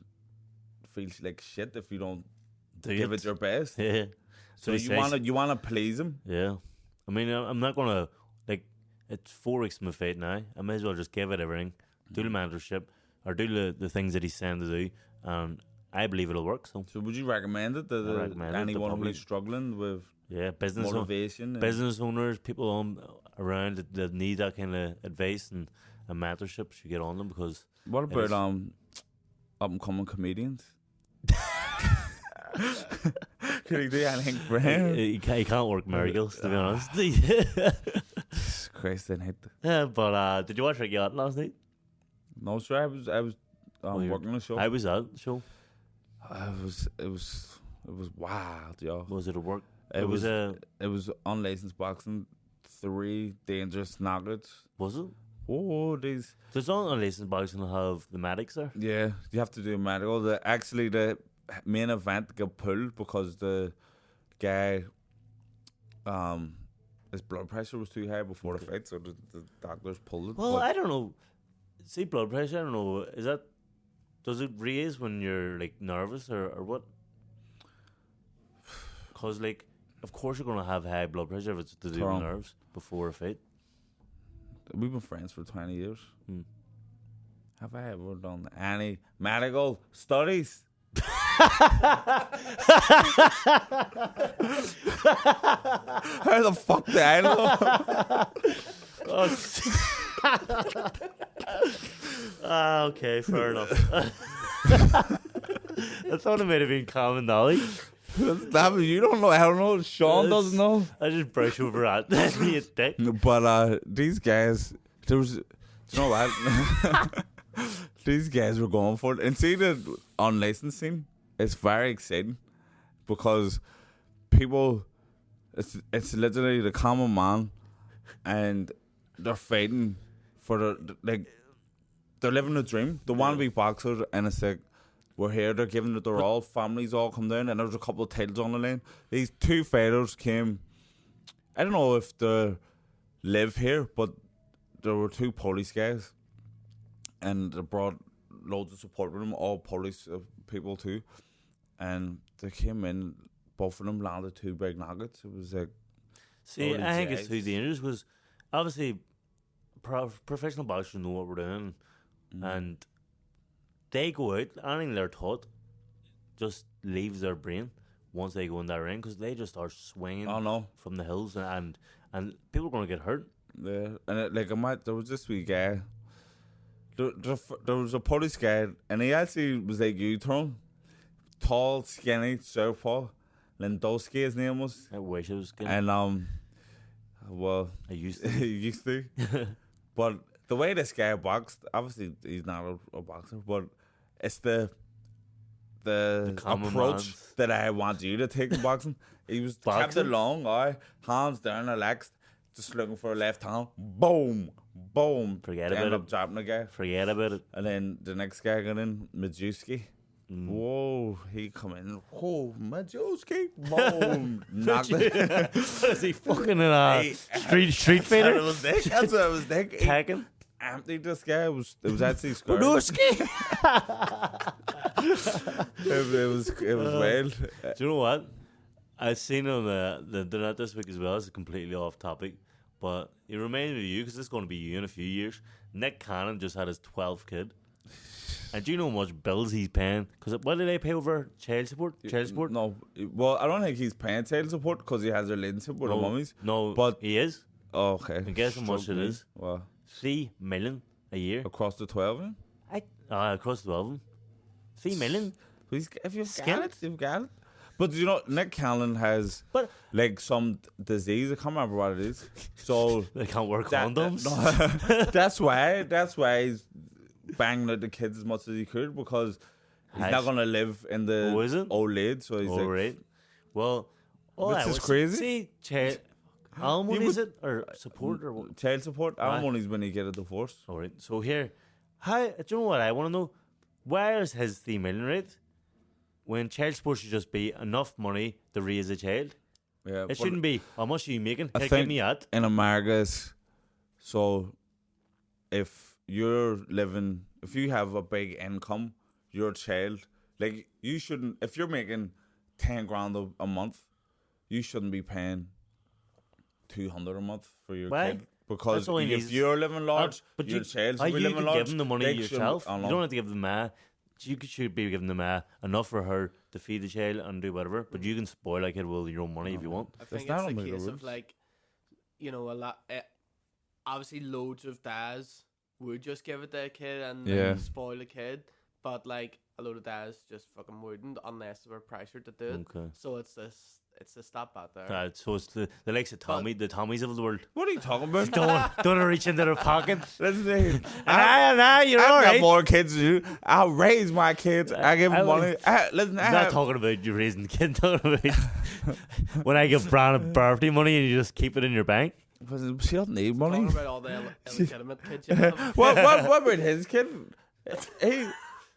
feel like shit if you don't give it your best. Yeah. So you wanna please him. Yeah. I mean, I'm not gonna like. It's 4 weeks to my fight now. I may as well just give it everything, do the mentorship, or do the things that he's saying to do, and I believe it'll work. So would you recommend it to anyone who's struggling with business motivation? Business owners, people around that need that kind of advice and mentorship should get on them because. What about up and coming comedians? Could he do anything for him? He can't work miracles, to be honest. Christ, I hate that. Yeah, but did you watch Ricky Hatton last night? No, sir. I was working on a show. I was at the show. It was wild, yo. Was it a work? It was unlicensed boxing. 3 dangerous knockouts. Was it? Oh, these. Does unlicensed boxing have the medics there? Yeah, you have to do medical. The main event got pulled because the guy, his blood pressure was too high before the fight, so the doctors pulled it. Well, I don't know. See, blood pressure, I don't know. Does it raise when you're like nervous or what? Because like, of course you're gonna have high blood pressure if it's to do with nerves before a fight. We've been friends for 20 years. Hmm. Have I ever done any medical studies? How the fuck did I know? Okay, fair enough. I thought it might have been common knowledge. You don't know. I don't know. Sean doesn't know. I just brush over at you dick. But these guys, you know what? These guys were going for it. And see the unlicensed scene? it's very exciting because people, it's literally the common man, and they're fighting for they're living a dream. They want to be boxers, and it's like, we're here, they're giving it their all. Families all come down, and there's a couple of titles on the line. These two fighters came, I don't know if they live here, but there were two police guys, and they brought loads of support with them, all police people too. And they came in, both of them landed 2 big nuggets. It was like, See, holy I think it's Jesus. too dangerous because obviously professional boxers know what we're doing, and they go out. Anything they're taught just leaves their brain once they go in that ring because they just start swinging oh no. from the hills and people are going to get hurt. Yeah, and there was this wee guy. There was a police guy, and he actually was like you, Tron. Tall, skinny, southpaw. Lindowski, his name was. I wish it was good. And well, I used to. he used to. But the way this guy boxed, obviously he's not a boxer, but it's the common approach man's. that I want you to take in boxing. He was kept Boxing? it long, hands down, relaxed, just looking for a left hand. Boom, boom. Forget Ended about up it. dropping the guy. Forget about it. And then the next guy got in, Majewski. Whoa, he come in. Whoa, Majewski. Boom. Knocked it. Is he fucking in a street fighter? That's what I was thinking. He Tagging? emptied this guy. It was actually scary. Podolski. It was wild. Do you know what? I seen on the internet this week as well. It's completely off topic, but it reminded me of you because it's going to be you in a few years. Nick Cannon just had his 12th kid. And do you know how much bills he's paying? Because what do they pay over child support? Child support? No, well, I don't think he's paying child support because he has a relationship with the mummies. No, but he is. oh, okay. And guess how much it is? Well, 3 million a year. across the 12. Across 12 of them. 3 million. Please, if you've Skin got it. it, you've got it. But you know, Nick Cannon has But like some disease. I can't remember what it is. So they can't wear that- condoms. no, that's why he's banging out the kids as much as he could because he's Has- not gonna live in the Oh, is it? old age. So he's All like, right. Well, all Which I is would crazy. See, child alimony You is it or support or what? child support. Aye. Alimony's when you get a divorce. All right. So here, how do you know what I want to know? Where is his 3 million rate? When child support should just be enough money to raise a child. Yeah, It but shouldn't be how much are you making? I Here, think- give me that. in America, so if you're living, if you have a big income, your child, like you shouldn't. If you're making 10 grand a month, you shouldn't be paying 200 a month for your Why? kid because That's all he if needs. you're living large, But your you, child you should be living can large. give them the money they shouldn't- yourself. I You know. don't have to give them you should be giving them enough for her to feed the child and do whatever. But you can spoil a kid with your own money if you want. I think not it's on the the case rules. of like, you know, a lot. Obviously, loads of dads would just give it to a kid and Yeah. spoil a kid, but like a load of dads just fucking wouldn't unless they were pressured to do it. Okay. So it's the stop out there. Right, so it's the likes of Tommy, the Tommies of the world. What are you talking about? Don't reach into their pocket. Listen to him. You're I've got alright. more kids than you. I'll raise my kids. I give I them money. Listen, I'm not talking about you raising kids. Talking about when I give Brian birthday money and you just keep it in your bank. she doesn't need money. Talking about all the illegitimate kids you have. what about his kid?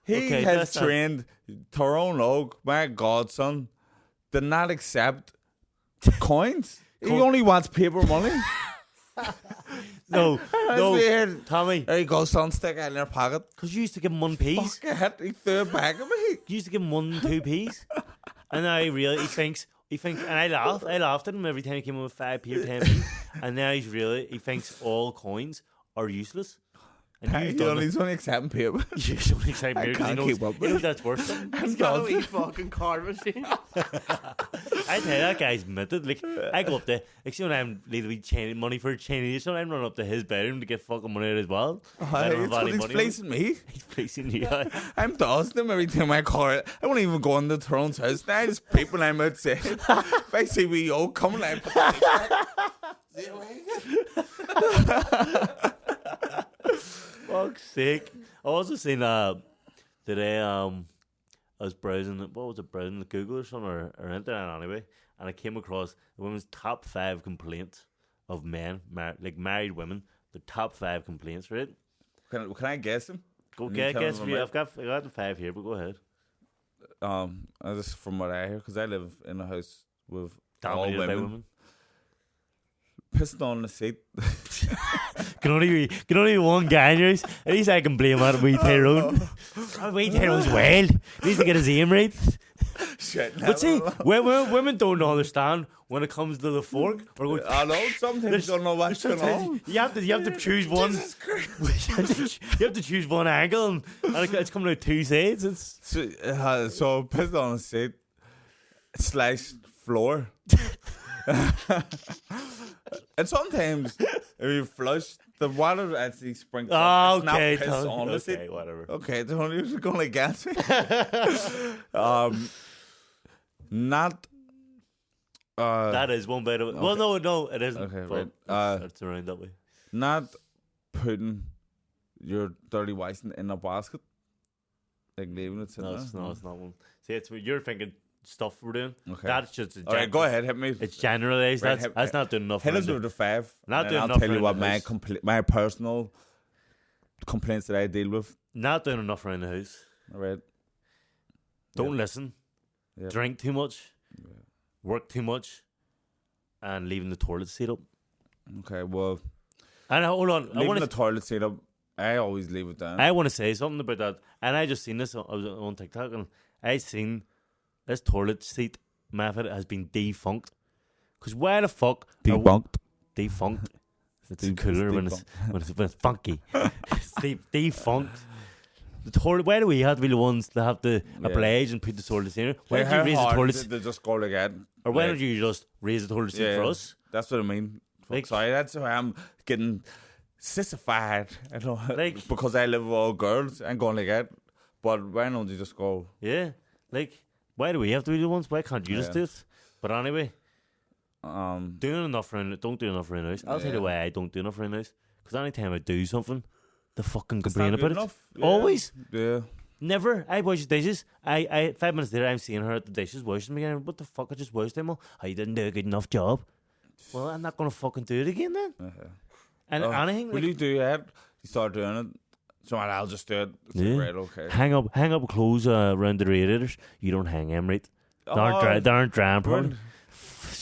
He Okay, has that's not- trained Tyrone Oak, my godson, did not accept coins. He only wants paper money. No, That's no, weird. Tommy, There you go, son. Stick it in your pocket. because you used to give him 1p. Fuck it. He threw it back at me. You used to give him 1 and 2p's, and now he thinks, and I laughed at him every time he came in with 5p or 10p, and now he thinks all coins are useless. And you've done He's only accepting paper. You don't excite me because can't he keep up with knows that's worth something. He's got a wee fucking card machine. I tell you, that guy's minted. Like, I go up there, like, see when I'm leaving money for a Chinese, so I'm running up to his bedroom to get fucking money out as well. I don't have any He's money. fleecing me. He's placing you. I'm dosing him every time I call it. I won't even go into Tyrone's house now. I just peep when I'm outside. If I see wee old coming, I put Fuck's sake. I also seen today I was browsing, browsing the Google or something, or internet anyway, and I came across the women's top 5 complaints of men, married women, the top 5 complaints, right? Can I guess them? Go And you tell guess them for you. right? I got the 5 here, but go ahead. Just from what I hear, because I live in a house with all Dominated by women. women. Pissing on the seat. Can only be one guy in yours. At least I can blame that wee Tyrone. Wee Tyrone's wild. Needs to get his aim right. Shit. But see, women don't understand when it comes to the fork. Or go, I know, sometimes you don't know what's going on. you have to choose one. You have to choose one angle, and it's coming out 2 sides. It's So pissing on the seat, sliced floor. And sometimes if you flush, the water actually sprinkles. oh, It's not okay, piss Tom. on the seat. Okay, whatever. Okay, Tony, you're going against me. Not. That is one bit of it. Well, no, it isn't. Okay, but right. it's around that way. Not putting your dirty whites in a basket, like leaving it sitting No, there. it's not one. See, it's you're thinking stuff we're doing. Okay. That's just All right, go ahead, hit me. It's generalised. Right, That's not doing enough. Hit us around with it. the 5. Not and doing I'll enough tell you around what the house. my personal complaints that I deal with. Not doing enough around the house. All right. Don't listen. Yep. Drink too much. Work too much. And leaving the toilet seat up. Okay, well, And hold on, leaving the toilet seat up, I always leave it down. I want to say something about that. And I just seen this. I was on TikTok, and I seen this toilet seat method has been defunct. Because why the fuck? Debunked. Defunct. It's Deep- cooler it's when it's funky. It's defunct. The toilet. Why do we have to be the ones that have to Yeah. oblige and put the toilet seat in? Why Like, don't you raise how the hard toilet is seat? it to just go like that? Or why Like, don't you just raise the toilet seat Yeah. for us? That's what I mean. Like- Sorry, that's why I'm getting sissified. I don't Like- because I live with all girls and going like that. But why don't you just go? Yeah. Like, why do we have to be the ones? Why can't you just Yeah. do it? But anyway, Um, doing enough around, don't do enough around the house. I'll tell you Yeah. why I don't do enough around the house. Because anytime I do something, they fucking it's complain not about good it. enough. Yeah. Always. Yeah. Never. I wash the dishes. I 5 minutes later, I'm seeing her at the dishes washing them again. What the fuck? I just washed them all. Oh, you didn't do a good enough job. Well, I'm not gonna fucking do it again then. Uh-huh. And Oh, anything will like, you do that? You start doing it. So I'll just do it. It's like, Yeah. right, okay. hang up clothes around the radiators. You don't hang them right. They aren't drying we're- properly.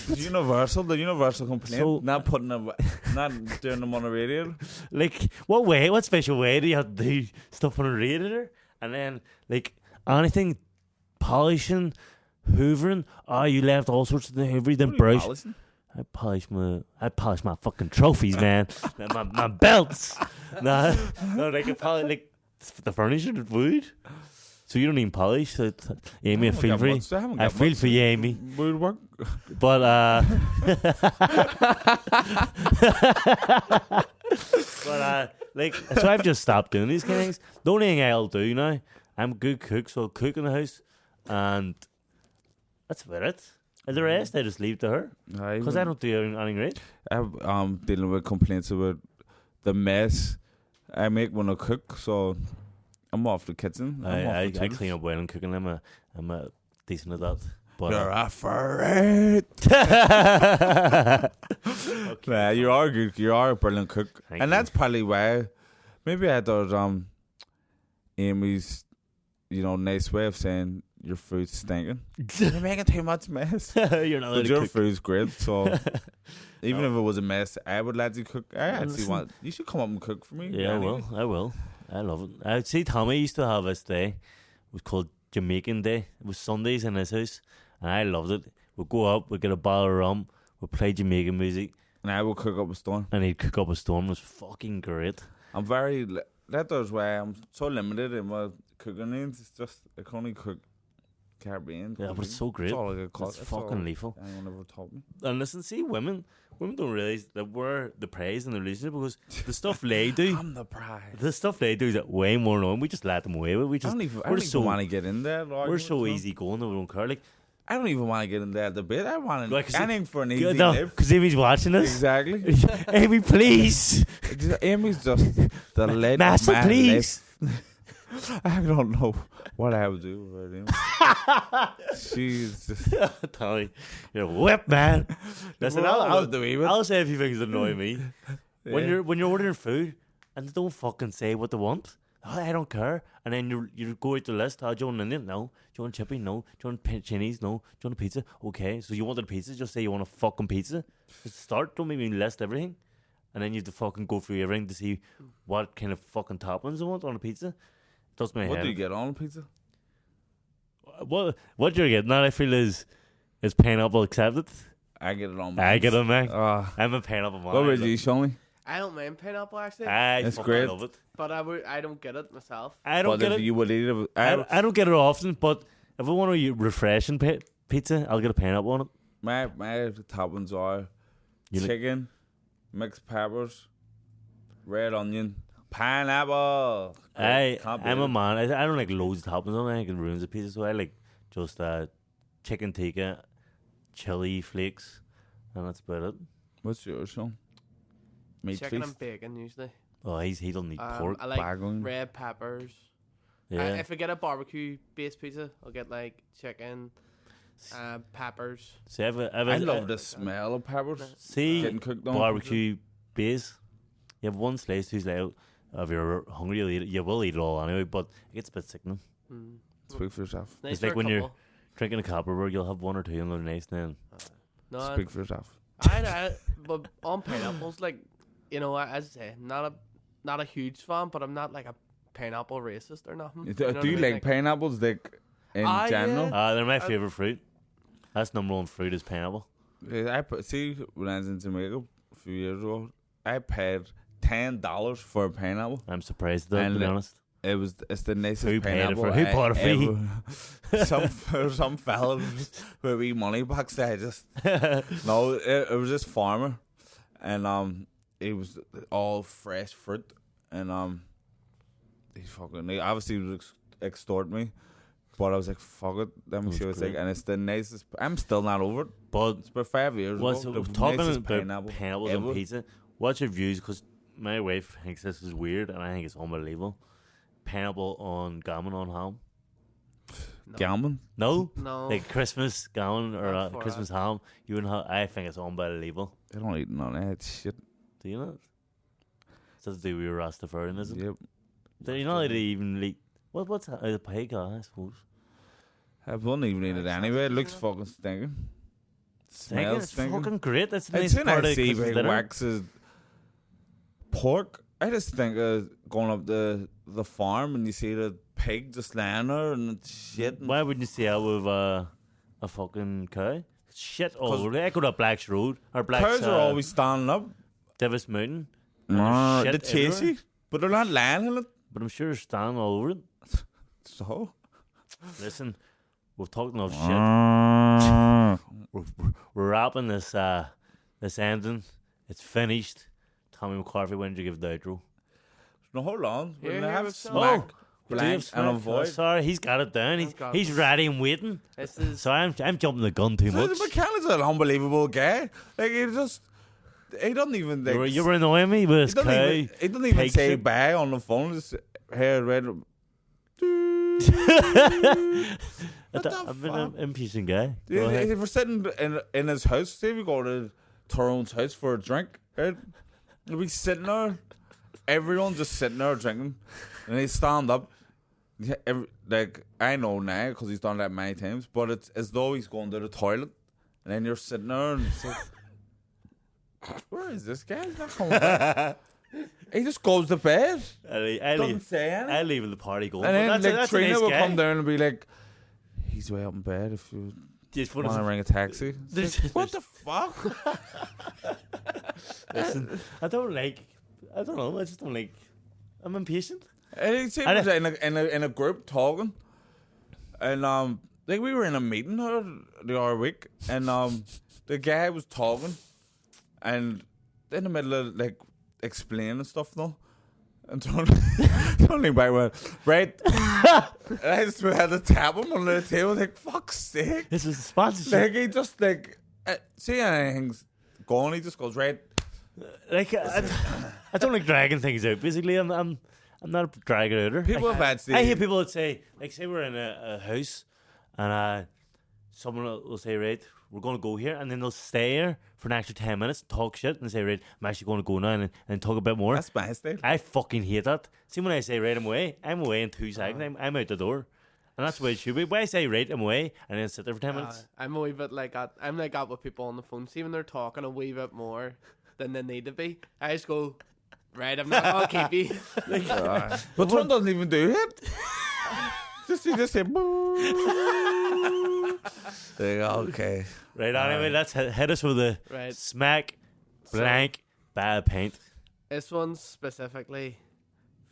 The universal complaint. So- not putting them, not doing them on a radio. Like, what way? What special way do you have to do stuff on a radiator? And then, like, anything, polishing, hoovering. Oh, you left all sorts of the hoovery, then brush. I polish my fucking trophies, man. my belts. No, like I polish like the furniture, the wood. So you don't even polish. So Amy, I feel for you. I feel for you, Amy. Woodwork. But like, so I've just stopped doing these kind of things. The only thing I'll do now, I'm a good cook, so I'll cook in the house, and that's about it. And the rest, I just leave to her because I don't do anything right. I'm dealing with complaints about the mess I make when I cook, so I'm off the kitchen. I clean up well and cooking. I'm a decent at that. But You're a ferret. Nah, you are good. You are a brilliant cook, Thank and you. that's probably why. Maybe I thought Amy's, nice way of saying your food's stinking. You're making too much mess. You're not allowed But to your cook. food's great, so even if it was a mess, I would let you cook. I actually listen. want you should come up and cook for me. Yeah, anyway. I will. I love it. I see Tommy used to have this day. It was called Jamaican Day. It was Sundays in his house, and I loved it. We'd go up, we'd get a bottle of rum, we'd play Jamaican music, And I will cook up a storm. and he'd cook up a storm. It was fucking great. I'm very. That's why I'm so limited in my cooking needs. It's just I can only cook Caribbean. Yeah, but it's cuisine. so great. That's all I get caught. It's fucking lethal. Anyone ever taught me? And listen, see, women don't realise that we're the praise in the relationship because the stuff they do, I'm the prize. the stuff they do is way more annoying. We just let them away with it. We I just, don't even, we're so so want to get in there. we're so easy going that we don't care. Like, I don't even want to get in there debate. I want Like, 'cause anything for an easy no, live. because Amy's watching us. Exactly. Amy, please. Amy's just the lead. Master, of my please. life. I don't know what I would do without him. Jesus. Tommy, you're a whip, man. Listen, We're all I'll about the wee bit. I'll say a few things that annoy me. When Yeah. you're ordering food and they don't fucking say what they want. Oh, I don't care. And then you go out the list. Oh, do you want an Indian? No. Do you want chippy? No. Do you want Chinese? No. Do you want a pizza? Okay. So you wanted a pizza? Just say you want a fucking pizza. Just start. Don't make me list everything. And then you have to fucking go through everything to see what kind of fucking toppings you want on a pizza. Does my What head. do you get on a pizza? What you're getting at, I feel, is pineapple accepted. I get it on. I get it, man. Ah. I'm a pineapple man. What about you, Shonley? I don't mind pineapple actually, I It's fucking great. love it. but I don't get it myself. I don't But get if it. you would eat it, I don't get it often, but if I want a refreshing pizza, I'll get a pineapple on it. my toppings are You like- chicken, mixed peppers, red onion, pineapple. Can't beat I'm a it. man. I don't like loads of toppings on it. I think it ruins the pizza. So I like just chicken tikka, chili flakes, and that's about it. What's yours, Sean? Meat Chicken feast. and bacon usually. Oh, he don't need pork. I like Bagon. red peppers. Yeah. If I get a barbecue based pizza, I'll get like chicken, peppers. See, I love the smell of peppers See, getting cooked on. barbecue base. You have one slice who's like, if you're hungry, you will eat it all anyway, but it gets a bit sickening. Mm. Speak for yourself. Nice It's for like a when you're couple. drinking a Copperberg, you'll have one or two and they're nice then. No, Speak for yourself. but on pineapples, like as I say, not a huge fan, but I'm not like a pineapple racist or nothing. Do know what you I mean? like pineapples, like in Ah, general? yeah. They're my favourite fruit. That's number one fruit is pineapple. See, when I was in Jamaica a few years ago, I paid $10 for a pineapple. I'm surprised though, to And be it- honest. It's the nicest Who paid it pineapple. for? Who bought it for you? Some fella with wee money box. I just no. It was this farmer, and it was all fresh fruit, and he obviously was extorting me, but I was like, fuck it, let me It see what was it's like, great. and it's the nicest. I'm still not over it. But It's about 5 years what's ago. The talking nicest about pineapples on ever. pizza? What's your views? Because my wife thinks this is weird, and I think it's unbelievable. Pineapple on gammon on ham? No. Gammon. No, No. like Christmas gammon or Not for Christmas ham. You and I think it's unbelievable. I don't eat none of that shit. Do you know? It's to do with your Rastafarianism. Yep. Do you know how to even eat? What's a pig? I suppose. I wouldn't even eat it anyway. It looks fucking stinking. Smells It's stinking. fucking great. That's the As nice soon part as I of see Christmas big dinner. waxes pork, I just think of going up the farm and you see the pig just laying there and it's shit. And Why wouldn't you see out with a fucking cow? Shit all over there. I go to Black's Road or Black's cows are always standing up. Davis Mountain. No, shit they chase everywhere. you, but they're not lying in it. But I'm sure they're standing all over it. So, Listen, we've talked enough shit. Ah. We're wrapping this ending. It's finished. Tommy McCarthy, when did you give the outro? no, hold on. Here, We'll here have with some- smack, Do you blank, have and smack? avoid. Sorry, he's got it down. I've got He's it. ready and waiting. This is So I'm jumping the gun too much. McCann's an unbelievable guy. Like he doesn't even like. You were annoying me with He this cow. doesn't even pig say shit. bye on the phone. Just here, red. What the I've been fuck? an impatient guy. Go ahead. If we're sitting in his house, say if we go to Tyrone's house for a drink, right? We'll be sitting there, everyone just sitting there drinking, and he stand up. Like I know now because he's done that many times, but it's as though he's going to the toilet, and then you're sitting there and it's like, where is this guy? He's not coming back. He just goes to bed, I doesn't leave, say anything. I leave the party going. And but then that's, like that's a Trina nice will guy. come down and be like, he's way up in bed if you Just what want to is ring a taxi. There's- It's like, what the fuck? listen, I don't know. I just don't like. I'm impatient. And he seemed I in a group talking, and like we were in a meeting the other week, and the guy was talking, and in the middle of like explaining stuff though, and Tony back went right, and I just had to tap him on the table like fuck's sake, This is a sponsorship. like he just like see anything's going, he just goes right. Like I don't like dragging things out. Basically, I'm I'm not a drag it outer. People have had I hear people that say, like, say we're in a house and someone will say, right, we're going to go here, and then they'll stay here for an extra 10 minutes, talk shit, and say, right, I'm actually going to go now and talk a bit more. That's my style. I fucking hate that. See, when I say, right, I'm away in 2 seconds. I'm out the door. And that's the way it should be. When I say, right, I'm away, and then sit there for 10 minutes. I'm a wee bit like that. I'm like that with people on the phone. See, when they're talking a wee bit more than they need to be, I just go, right, I'm not going to keep you. Like, But Trump doesn't even do it. You just say, okay. Right, anyway, let's hit us with a Right. smack, blank, bad paint. This one's specifically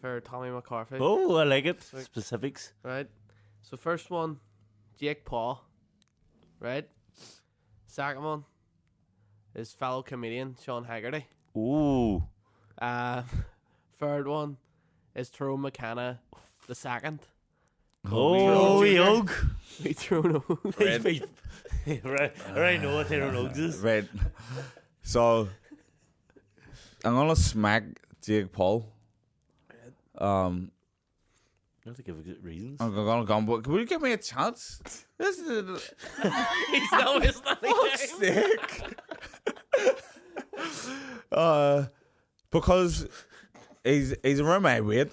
for Tommy McCarthy. Oh, I like it. Specifics. Right? So, first one, Jake Paul. Right? Second one is fellow comedian Sean Haggerty. Ooh. Third one is Tyrone McKenna the second. Oh, Jr. yoke. We Tyrone. Right. I already know what Tyrone Oaks is. Right. So, I'm going to smack Jake Paul. I have to give good reasons. I'm going to go, but will you give me a chance? This is He's not fuck's sake. Because he's around my weight.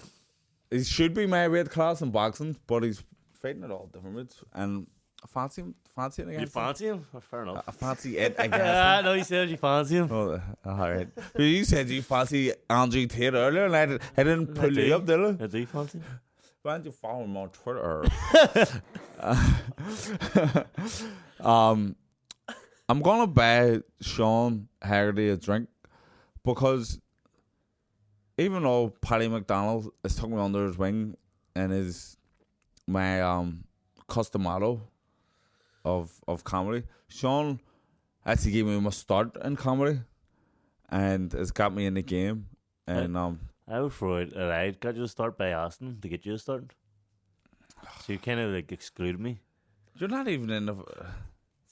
He should be my weight class in boxing, but he's fighting at all different weights. And I fancy him again. You fancy him? Oh, fair enough. I fancy it again. No, you said you fancy him. Oh, all right. But you said you fancy Andrew Tate earlier, and I didn't pull you up, did I? I do fancy him. Why don't you follow him on Twitter? I'm gonna buy Sean Haggerty a drink because even though Paddy McDonald has took me under his wing and is my customado of comedy, Sean actually gave me my start in comedy and has got me in the game. And I would throw it. I got you to start by asking to get you to start. So you kind of like excluded me. you're not even in the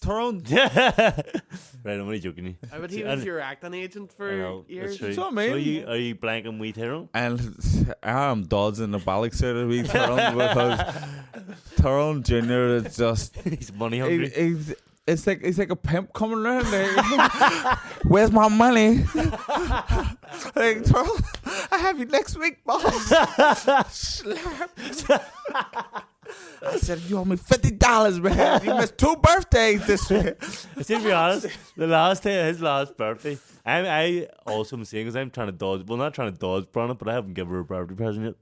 Tyrone. Right, I'm only joking you. I bet he was your acting agent I for know, years. that's true. So, I mean- So are you blanking we Tyrone? And I am dodging the Ballick of wee Tyrone because Tyrone Jr. is just He's money hungry. it's like a pimp coming around. Like, where's my money? Like, Tyrone, I have you next week, boss. Slap. I said, you owe me $50, man. You missed 2 birthdays this year. To be honest, the last day, his last birthday, I also am saying because I'm trying to dodge. Well, not trying to dodge Bronnet, but I haven't given her a birthday present yet,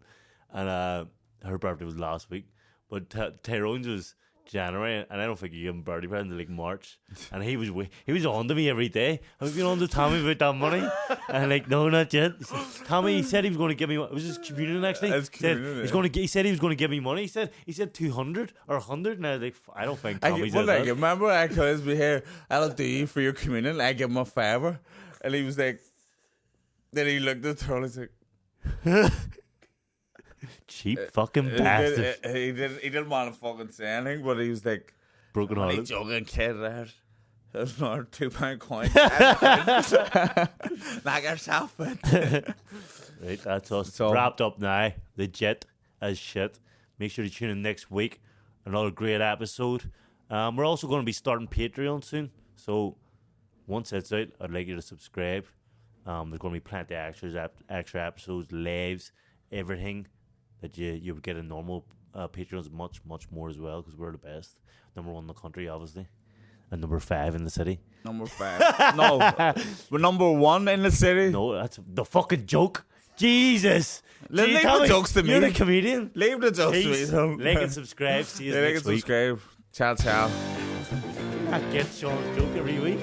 and her birthday was last week. But Tyrone's was January, and I don't think he gave him a birthday present until like March. And he was on to me every day. Have you been on to Tommy about that money? And like, no, not yet. He said, Tommy, he said he was going to give me. It was his communion actually. It's He said communion, he's yeah. going to. He said he was going to give me money. He said 200 or 100, and I was like, I don't think Tommy's Well, did like, that. remember I could be here, I'll do you for your communion. I give him a favor. And he was like, then he looked at her and he's like, Cheap fucking bastard. he didn't want to fucking say anything, but he was like, Broken only hearted. joking, kid, there. There's another £2 coin. Knock yourself out. Right, that's us. So- Wrapped up now. Legit as shit. Make sure to tune in next week. Another great episode. We're also going to be starting Patreon soon. So once it's out, I'd like you to subscribe. There's going to be plenty of extra episodes, lives, everything that you would get in normal Patreons. Much more as well because we're the best. Number 1 in the country, obviously. And number 5 in the city. Number 5. No, we're number 1 in the city. No, that's the fucking joke. Jesus. Leave the Tommy, jokes to me. You're the comedian. Leave the jokes to me. Peace. so- Like and subscribe. See you Like and next week. subscribe. Ciao, ciao. I get Sean's joke every week.